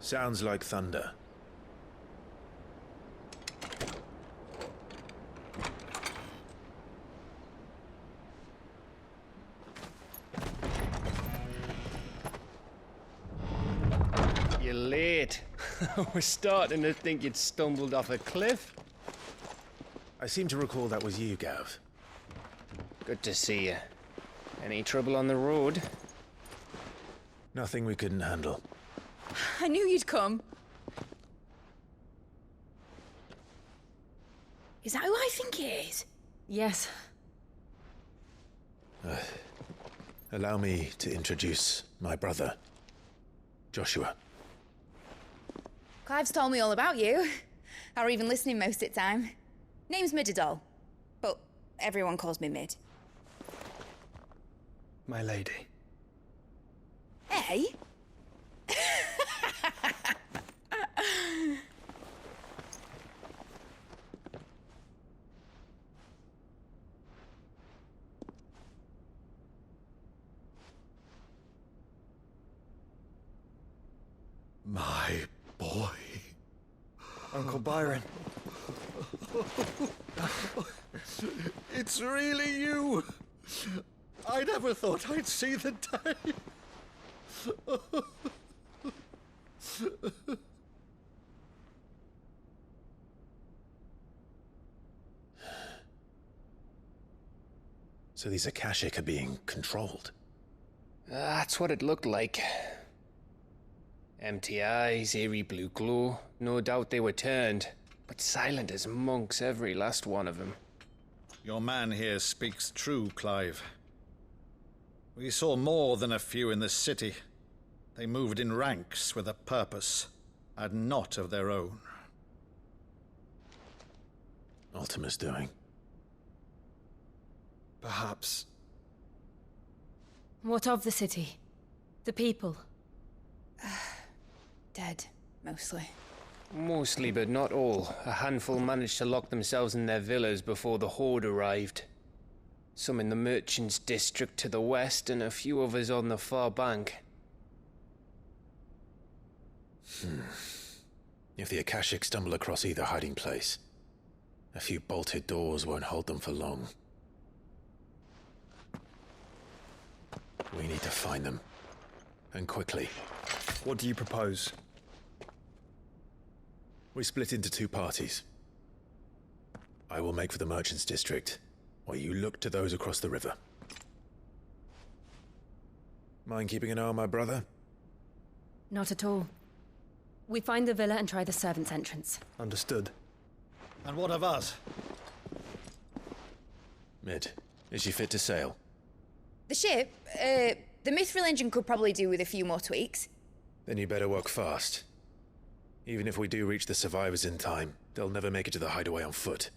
Sounds like thunder. You're late. I was starting to think you'd stumbled off a cliff. I seem to recall that was you, Gav. Good to see you. Any trouble on the road? Nothing we couldn't handle. I knew you'd come. Is that who I think it is? Yes. Allow me to introduce my brother, Joshua. Clive's told me all about you. Or even listening most of the time. Name's Midadol, but everyone calls me Mid. My lady. Hey? My boy. Uncle Byron. It's really you. I never thought I'd see the day. So these Akashic are being controlled. That's what it looked like. Empty eyes, eerie blue glow. No doubt they were turned, but silent as monks, every last one of them. Your man here speaks true, Clive. We saw more than a few in the city. They moved in ranks with a purpose, and not of their own. Ultima's doing. Perhaps. What of the city? The people? Dead, mostly. Mostly, but not all. A handful managed to lock themselves in their villas before the Horde arrived. Some in the Merchants' District to the west, and a few others on the far bank. If the Akashic stumble across either hiding place, a few bolted doors won't hold them for long. We need to find them. And quickly. What do you propose? We split into two parties. I will make for the Merchants' District, while you look to those across the river. Mind keeping an eye on my brother? Not at all. We find the villa and try the servants' entrance. Understood. And what of us? Mid, is she fit to sail? The ship, the Mithril engine could probably do with a few more tweaks. Then you better work fast. Even if we do reach the survivors in time, they'll never make it to the hideaway on foot.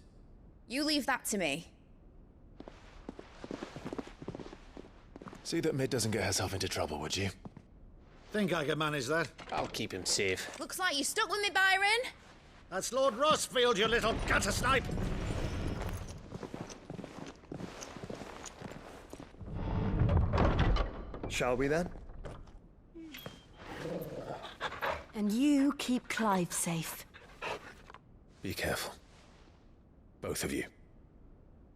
You leave that to me. See that Mid doesn't get herself into trouble, would you? Think I can manage that? I'll keep him safe. Looks like you stuck with me, Byron. That's Lord Rossfield, you little gutter snipe! Shall we then? And you keep Clive safe. Be careful. Both of you.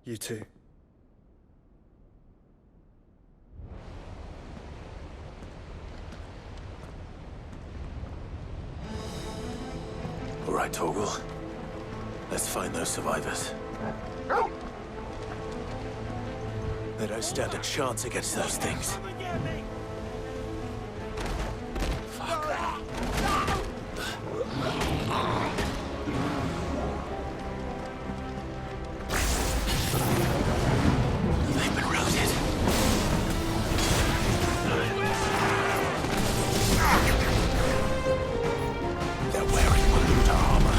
You too. All right, Torgal. Let's find those survivors. They don't stand a chance against those things. They've been routed. They're wearing Maluta armor.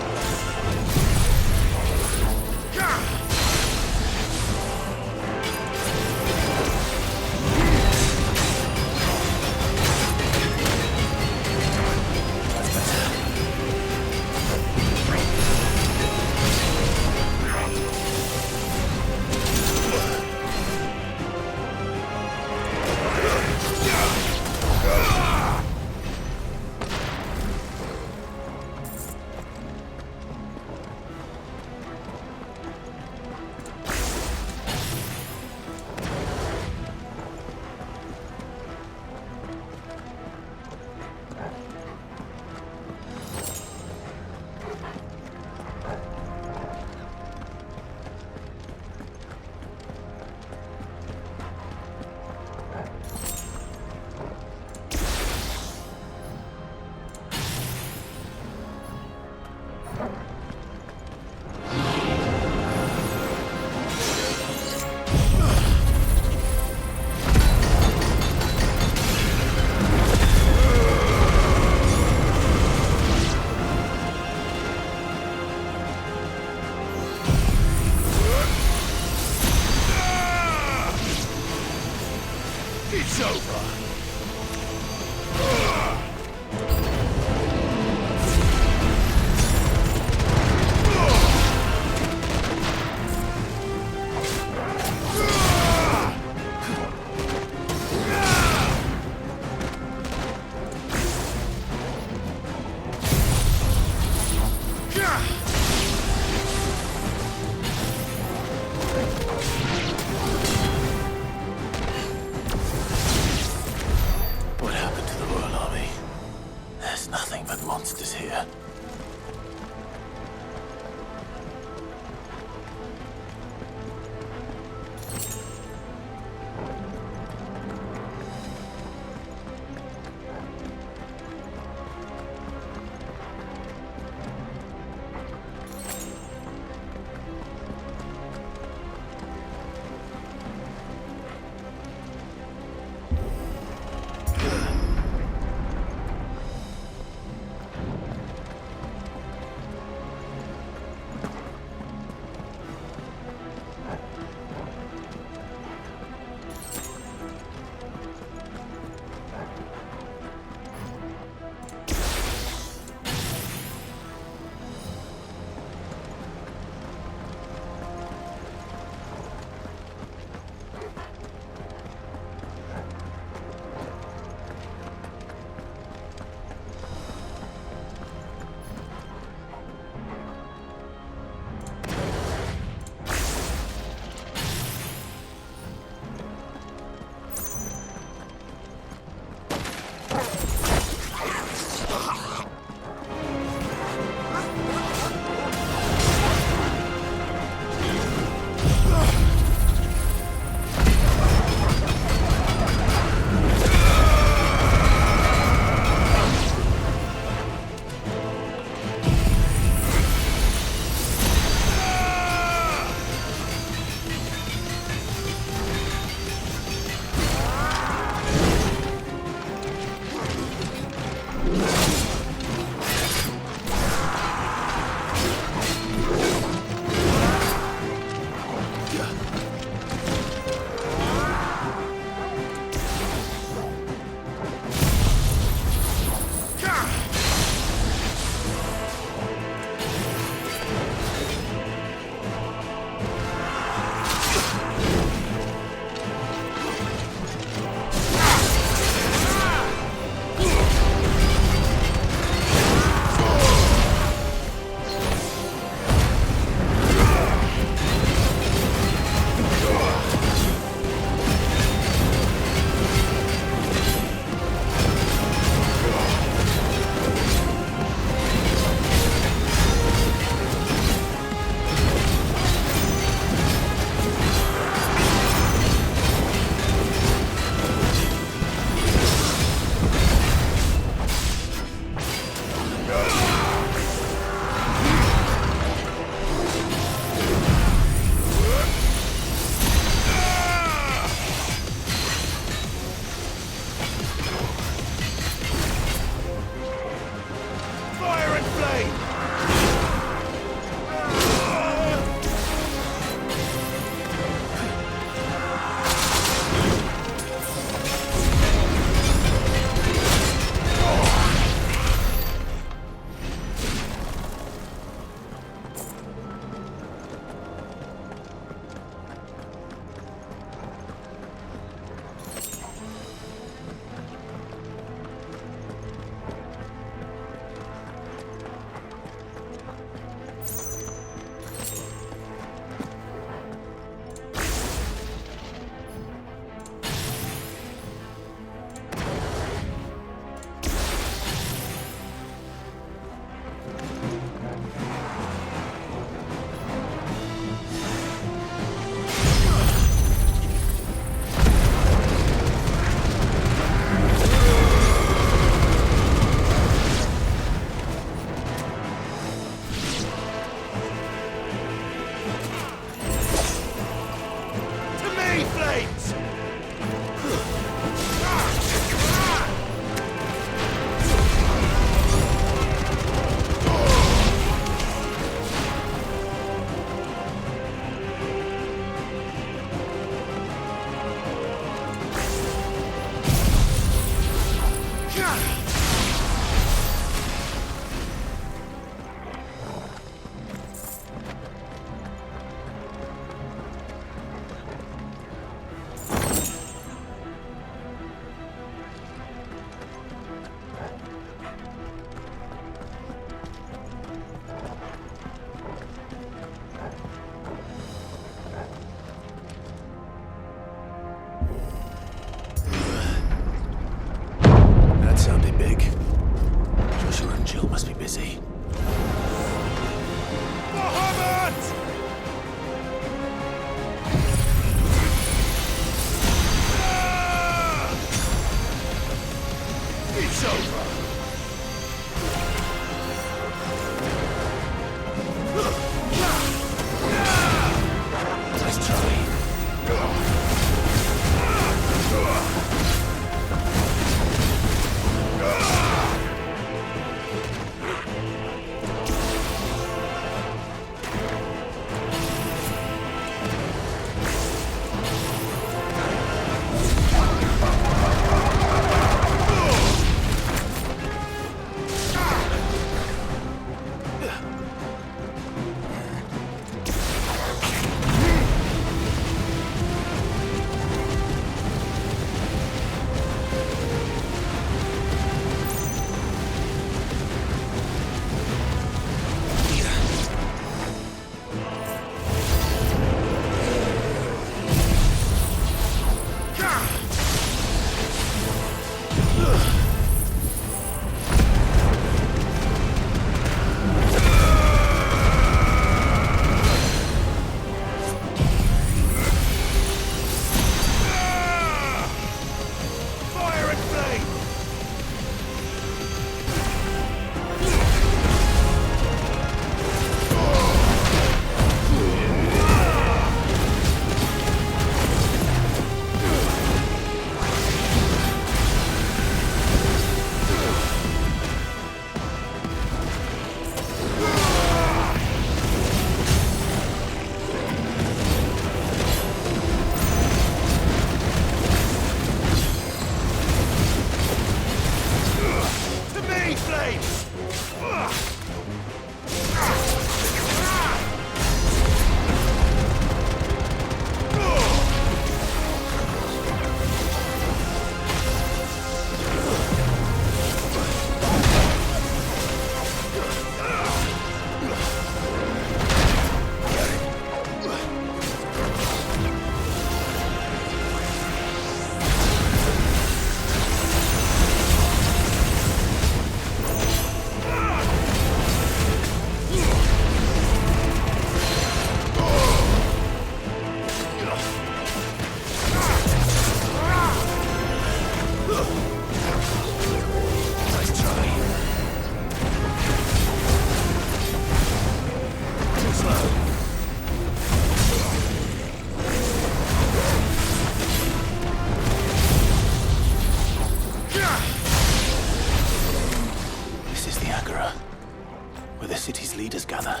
party's leaders gather,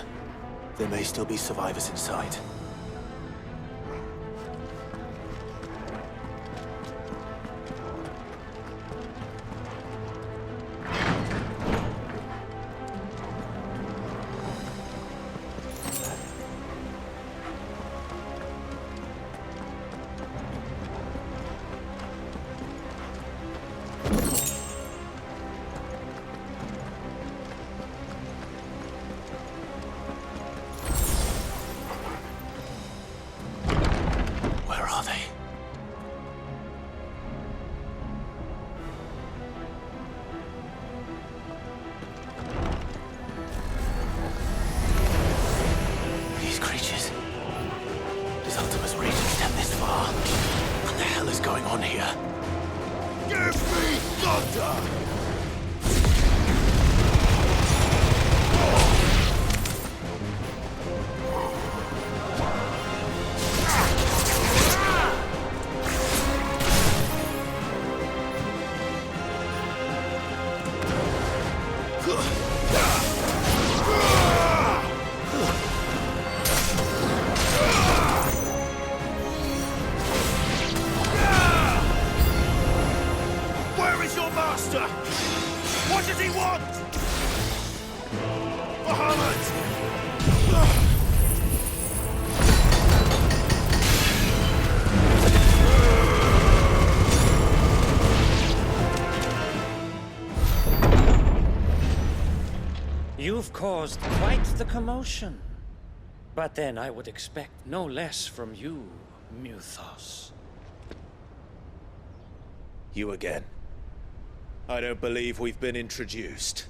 there may still be survivors inside. You've caused quite the commotion. But then I would expect no less from you, Muthos. You again. I don't believe we've been introduced.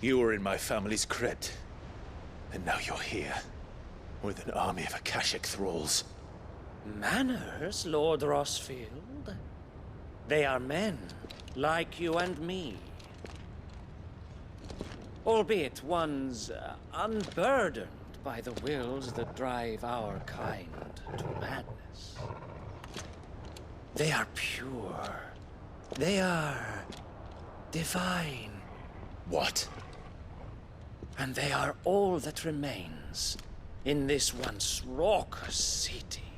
You were in my family's crypt, and now you're here, with an army of Akashic thralls. Manners, Lord Rossfield? They are men, like you and me. Albeit ones unburdened by the wills that drive our kind to madness. They are pure. They are divine. What? And they are all that remains in this once raucous city.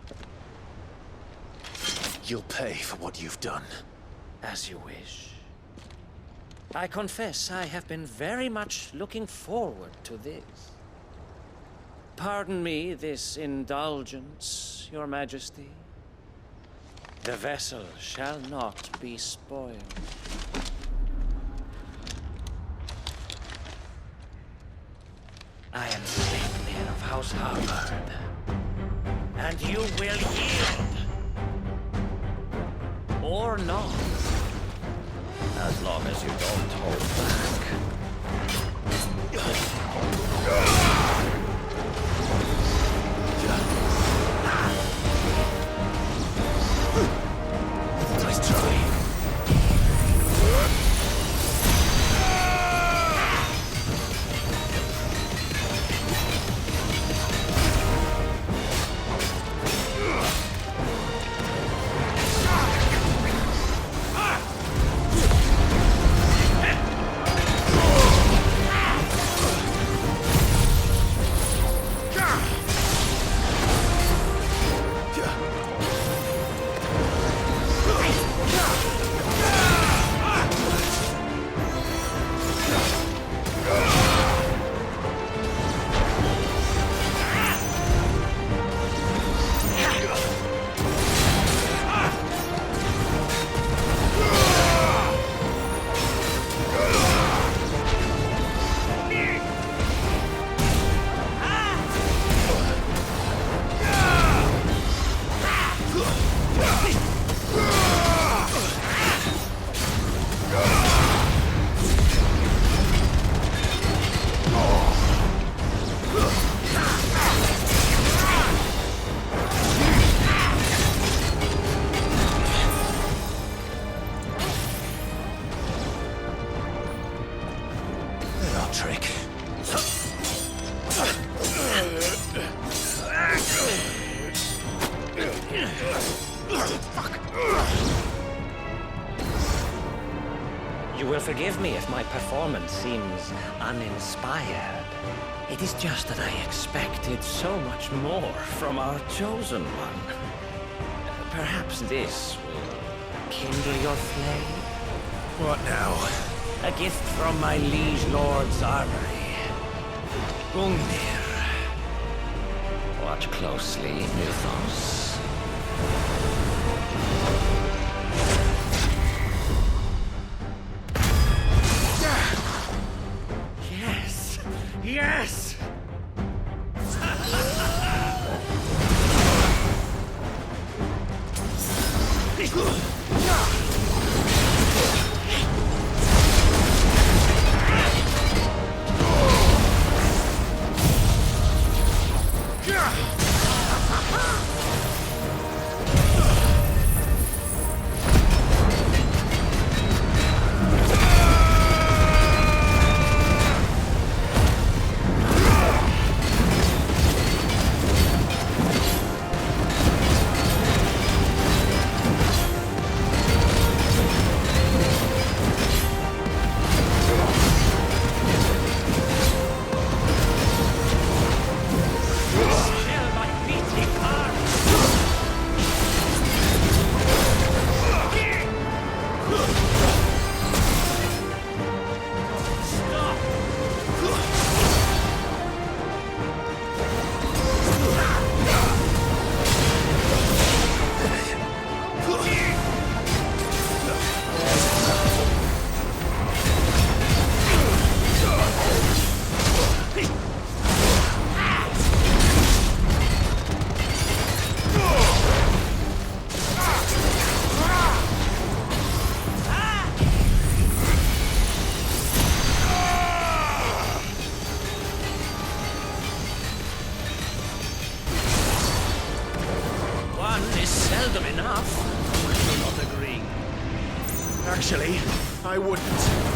You'll pay for what you've done. As you wish. I confess I have been very much looking forward to this. Pardon me this indulgence, Your Majesty. The vessel shall not be spoiled. I am Satan of House Harvard, and you will yield. Or not. As long as you don't hold back. Nice try. will forgive me if my performance seems uninspired. It is just that I expected so much more from our chosen one. Perhaps this will kindle your flame? What now? A gift from my liege lord's armory. Gungnir. Watch closely, Mythos. Yes! Yes! Seldom enough. I do not agree. Actually, I wouldn't.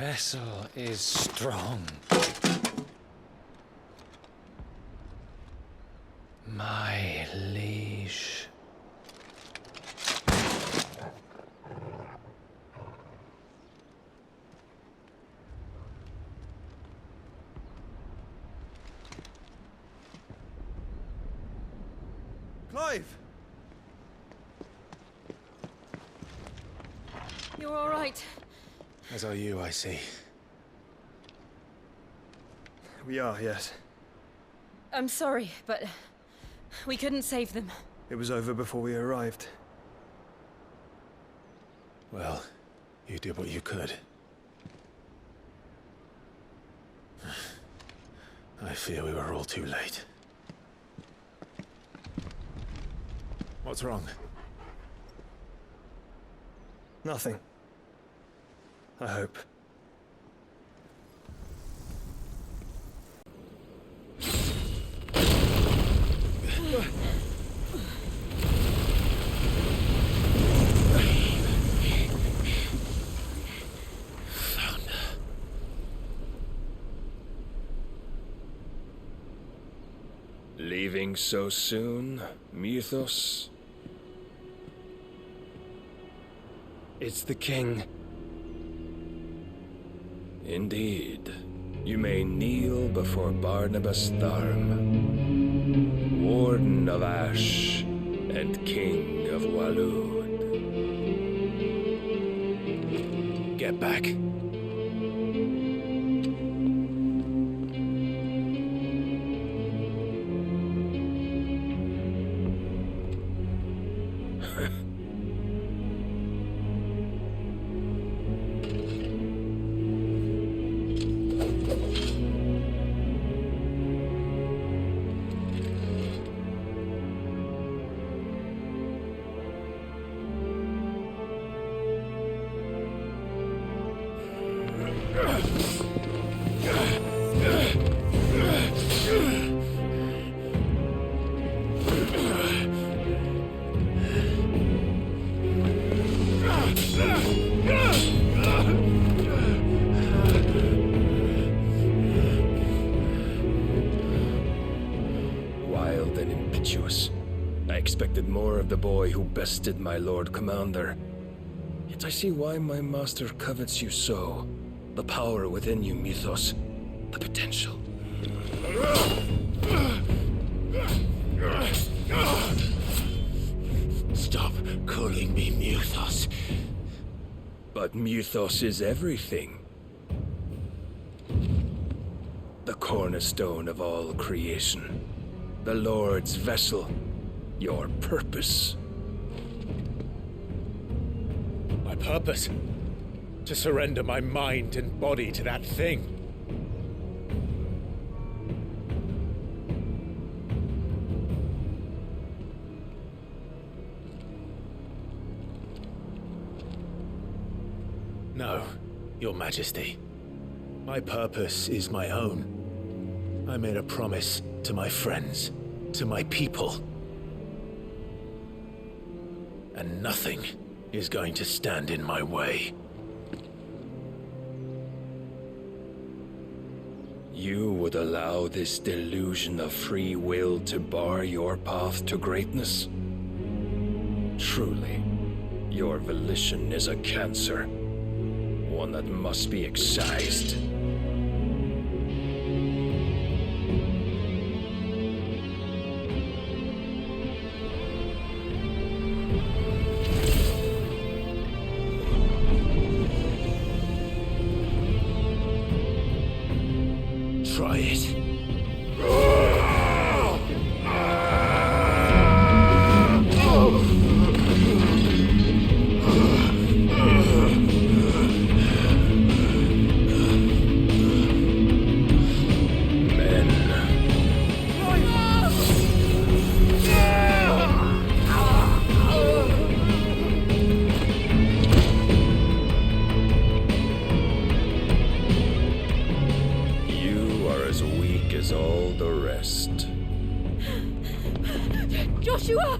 vessel is strong. My liege. Clive! You're all right. As are you, I see. We are, yes. I'm sorry, but we couldn't save them. It was over before we arrived. Well, you did what you could. I fear we were all too late. What's wrong? Nothing. I hope. Leaving so soon, Mythos? It's the king. Indeed. You may kneel before Barnabas Tharmr, Warden of Ash and King of Waloed. Get back. Wild and impetuous. I expected more of the boy who bested my Lord Commander. Yet I see why my master covets you so. The power within you, Mythos. The potential. Stop calling me Mythos. But Mythos is everything. The cornerstone of all creation. The Lord's vessel. Your purpose. My purpose? To surrender my mind and body to that thing. No, Your Majesty. My purpose is my own. I made a promise to my friends, to my people. And nothing is going to stand in my way. You would allow this delusion of free will to bar your path to greatness? Truly, your volition is a cancer. One that must be excised. Try it. Joshua!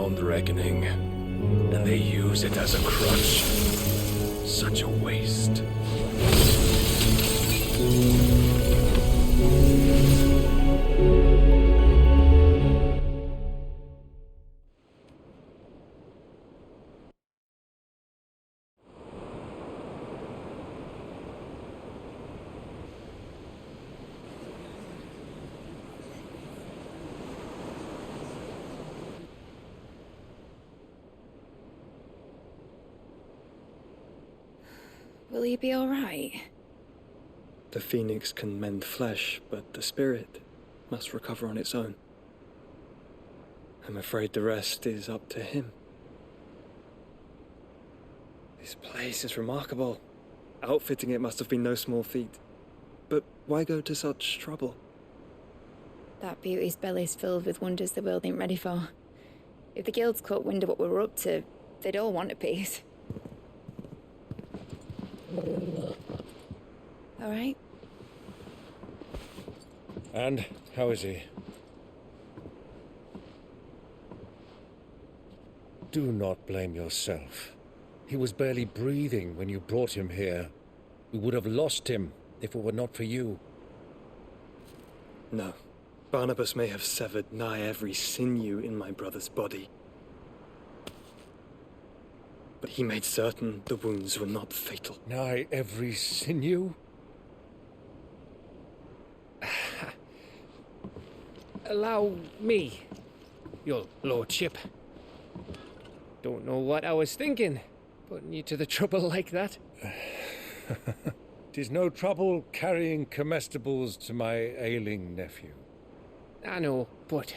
own reckoning, and they use it as a crutch. Such a waste. Will he be alright? The phoenix can mend flesh, but the spirit must recover on its own. I'm afraid the rest is up to him. This place is remarkable. Outfitting it must have been no small feat. But why go to such trouble? That beauty's belly's filled with wonders the world ain't ready for. If the guilds caught wind of what we were up to, they'd all want a piece. All right? And how is he? Do not blame yourself. He was barely breathing when you brought him here. We would have lost him if it were not for you. No. Barnabas may have severed nigh every sinew in my brother's body. But he made certain the wounds were not fatal. Nigh every sinew? Allow me, your lordship. Don't know what I was thinking, putting you to the trouble like that. 'Tis no trouble carrying comestibles to my ailing nephew. I know, but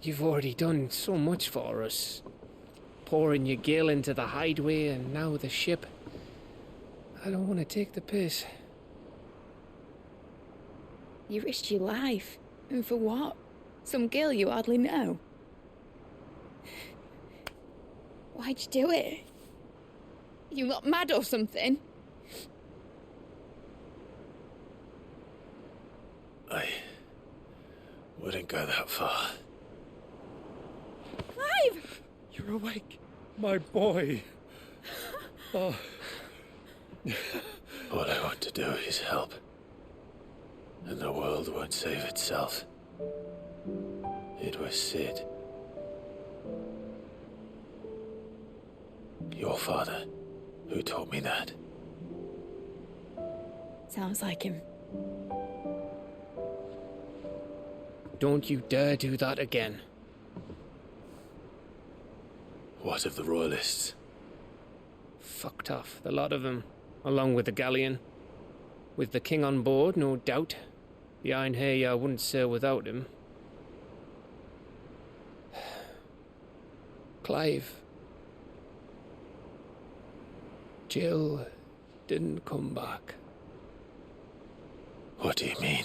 you've already done so much for us. Pouring your gil into the hideaway and now the ship. I don't want to take the piss. You risked your life. And for what? Some girl you hardly know. Why'd you do it? You got mad or something? I wouldn't go that far. Clive! You're awake, my boy. Oh. All I want to do is help. And the world won't save itself. It was Sid. Your father, who taught me that. Sounds like him. Don't you dare do that again. What of the Royalists? Fucked off, the lot of them, along with the galleon. With the king on board, no doubt. Behind here, I wouldn't sail without him. Clive. Jill didn't come back. What do you mean?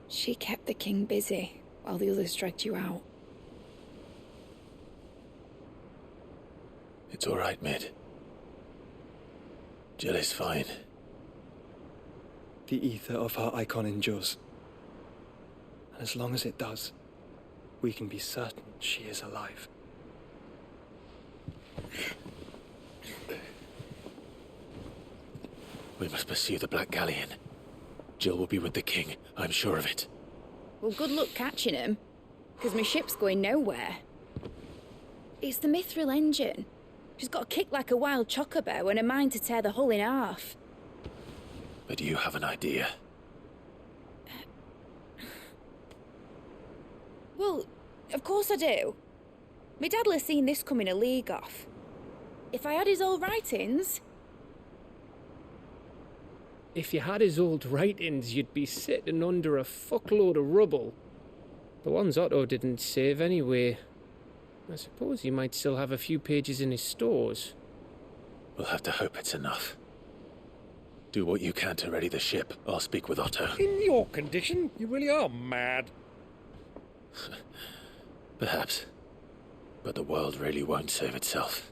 She kept the king busy while the others dragged you out. It's all right, Mid. Jill is fine. The ether of her icon endures. And as long as it does, we can be certain she is alive. We must pursue the Black Galleon. Jill will be with the king, I'm sure of it. Well, good luck catching him, because my ship's going nowhere. It's the Mithril engine. She's got a kick like a wild chocobo and a mind to tear the hull in half. But you have an idea. Well, of course I do. My dad'll have seen this coming a league off. If I had his old writings... If you had his old writings, you'd be sitting under a fuckload of rubble. The ones Otto didn't save anyway. I suppose he might still have a few pages in his stores. We'll have to hope it's enough. Do what you can to ready the ship. I'll speak with Otto. In your condition, you really are mad. Perhaps. But the world really won't save itself.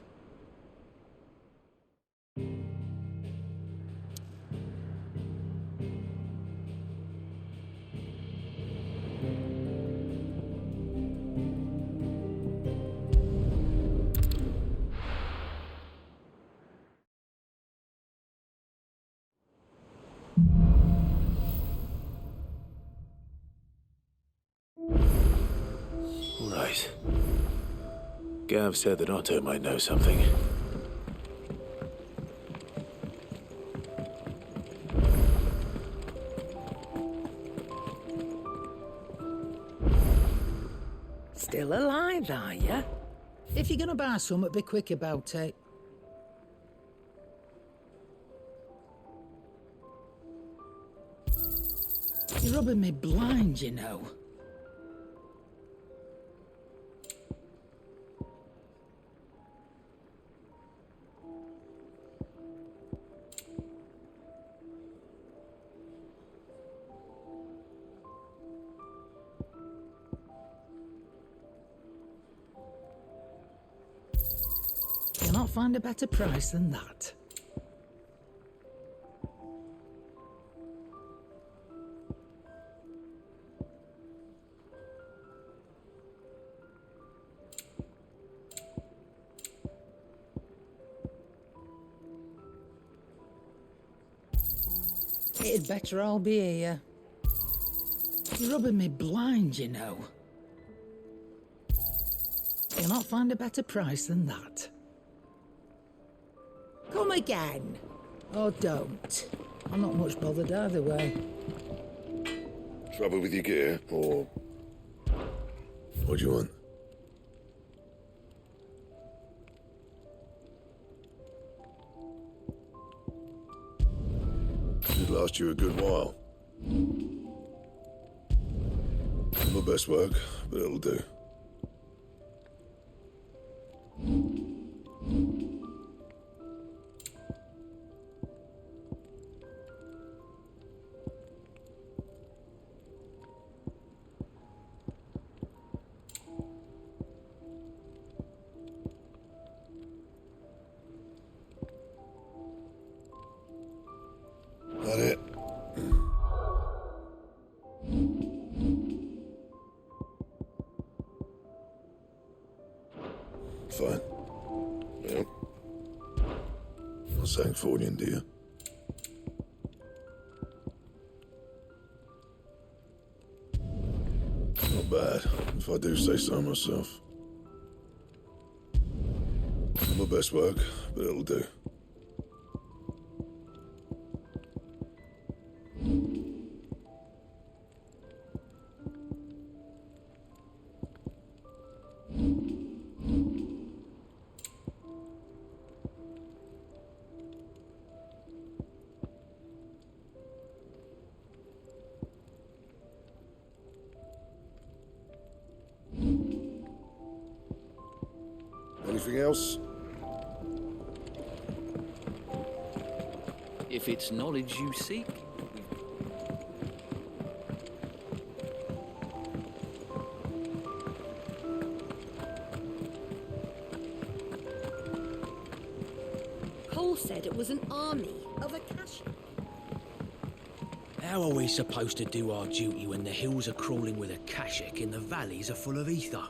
supplies. Gav said that Otto might know something. Still alive, are ya? If you're gonna buy something, be quick about it. You're rubbing me blind, you know. You'll not find a better price than that. It'd better all be here. You're rubbing me blind, you know. You'll not find a better price than that. Come again. Or don't. I'm not much bothered either way. Trouble with your gear, or... what do you want? Should last you a good while. My best work, but it'll do. That it? Fine. Yep. Not saying fortune, do you? Not bad, if I do say so myself. My best work, but it'll do. Anything else? If it's knowledge you seek. Cole said it was an army of Akasha. How are we supposed to do our duty when the hills are crawling with Akashic and the valleys are full of ether?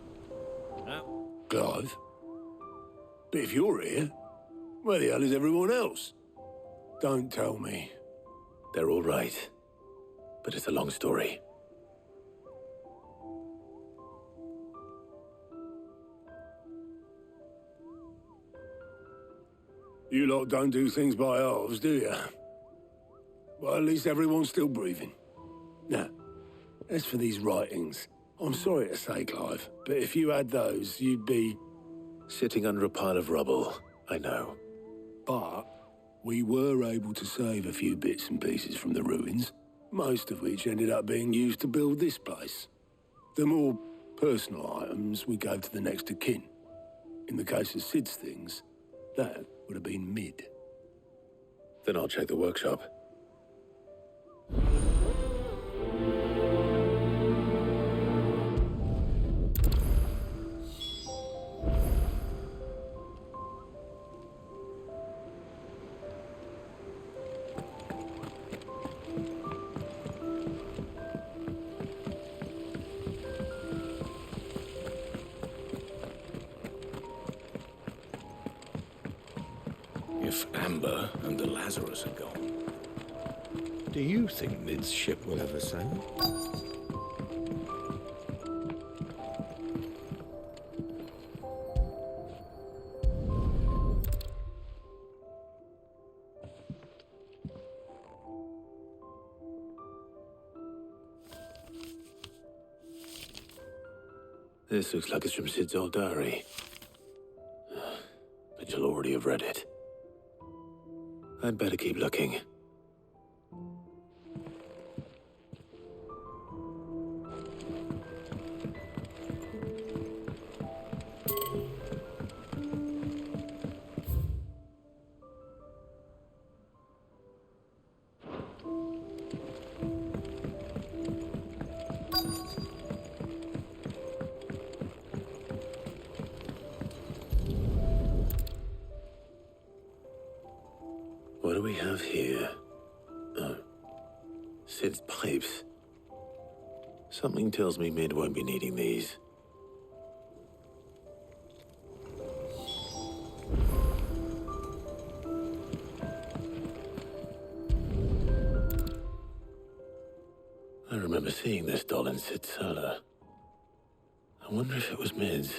Clive? But if you're here, where the hell is everyone else? Don't tell me. They're all right. But it's a long story. You lot don't do things by halves, do you? Well, at least everyone's still breathing. Now, as for these writings, I'm sorry to say, Clive, but if you had those, you'd be... sitting under a pile of rubble, I know. But we were able to save a few bits and pieces from the ruins, most of which ended up being used to build this place. The more personal items we gave to the next of kin. In the case of Sid's things, that would have been mid. Then I'll check the workshop. If Amber and the Lazarus are gone, do you think Mid's ship will ever sail? This looks like it's from Sid's old diary. But you'll already have read it. I'd better keep looking. What do we have here? Oh. Sid's pipes. Something tells me Mid won't be needing these. I remember seeing this doll in Sid's cellar. I wonder if it was Mid's.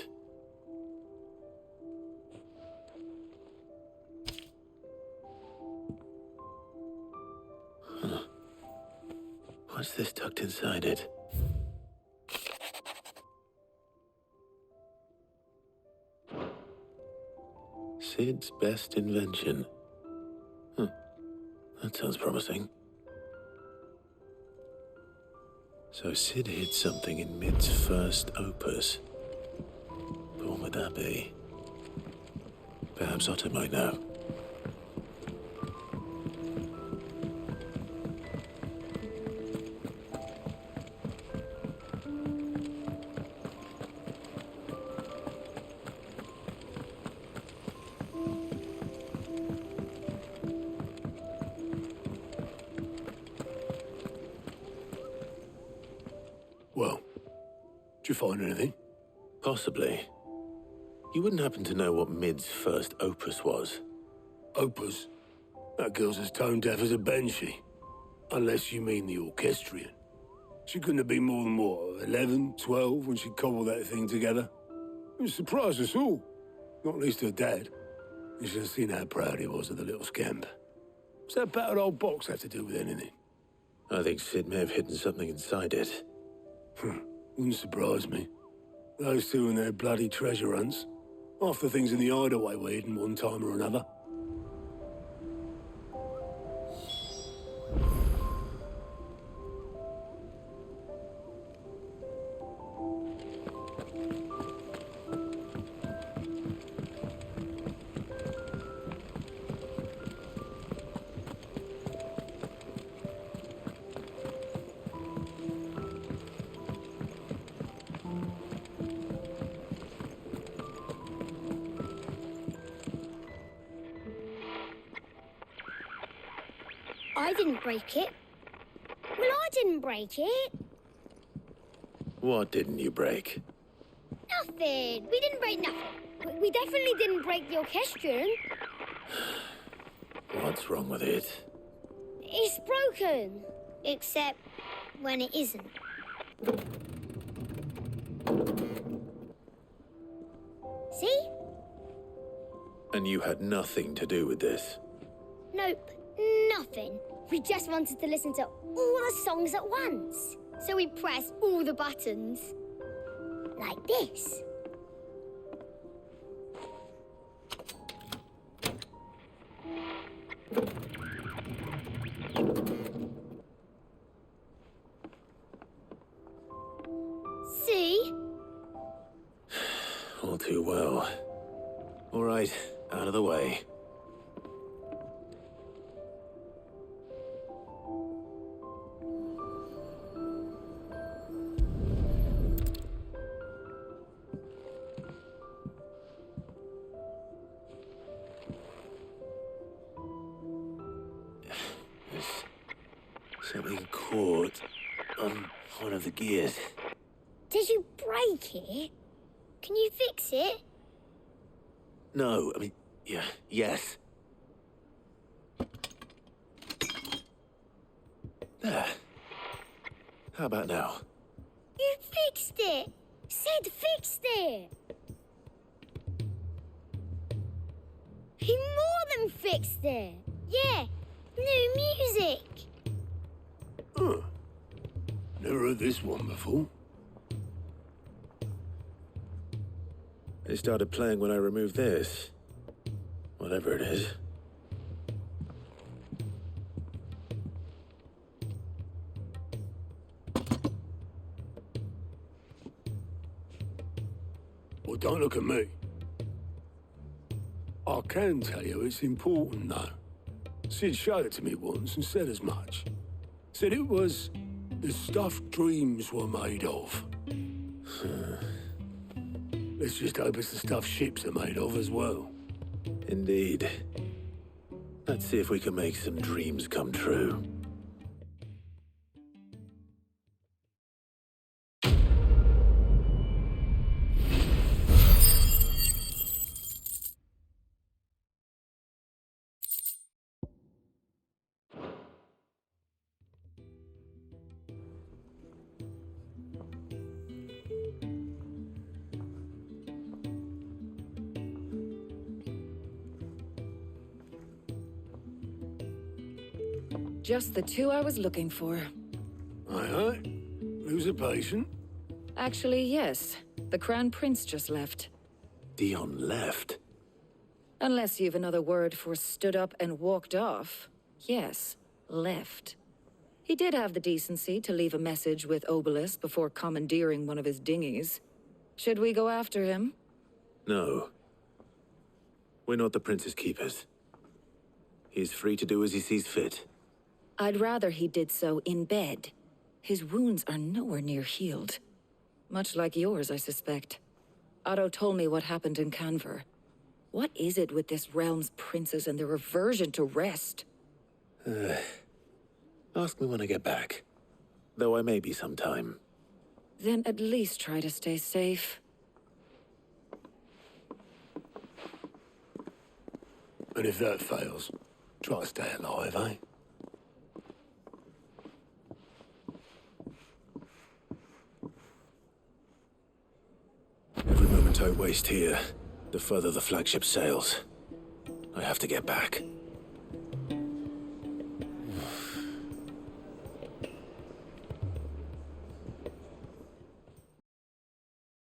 What's this tucked inside it? Sid's best invention. That sounds promising. So Sid hid something in Mid's first opus. But what would that be? Perhaps Otto might know. Well, did you find anything? Possibly. You wouldn't happen to know what Mid's first opus was? Opus? That girl's as tone deaf as a banshee. Unless you mean the orchestrion. She couldn't have been more than, what, 11, 12 when she cobbled that thing together? It surprised us all. Not least her dad. You should have seen how proud he was of the little scamp. What's that battered old box have to do with anything? I think Sid may have hidden something inside it. Wouldn't surprise me. Those two and their bloody treasure hunts. Half the things in the hideaway were hidden one time or another. I didn't break it. Well, I didn't break it. What didn't you break? Nothing. We didn't break nothing. We definitely didn't break the orchestrion. What's wrong with it? It's broken. Except when it isn't. See? And you had nothing to do with this? Nope. Nothing. We just wanted to listen to all the songs at once. So we pressed all the buttons. Like this. See? All too well. All right, out of the way. Something caught on one of the gears. Did you break it? Can you fix it? No, I mean, yes. There. How about now? You fixed it! Sid fixed it! He more than fixed it! Yeah, new music! Huh. Never heard this one before. They started playing when I removed this. Whatever it is. Well, don't look at me. I can tell you it's important, though. Sid showed it to me once and said as much. Said it was the stuff dreams were made of. Let's just hope it's the stuff ships are made of as well. Indeed. Let's see if we can make some dreams come true. Just the two I was looking for. Aye. Who's a patient? Actually, yes. The Crown Prince just left. Dion left? Unless you've another word for stood up and walked off. Yes, left. He did have the decency to leave a message with Obelisk before commandeering one of his dinghies. Should we go after him? No. We're not the Prince's keepers. He's free to do as he sees fit. I'd rather he did so in bed. His wounds are nowhere near healed. Much like yours, I suspect. Otto told me what happened in Canver. What is it with this realm's princes and their aversion to rest? Ask me when I get back. Though I may be sometime. Then at least try to stay safe. And if that fails, try to stay alive, eh? Every moment I waste here, the further the flagship sails. I have to get back.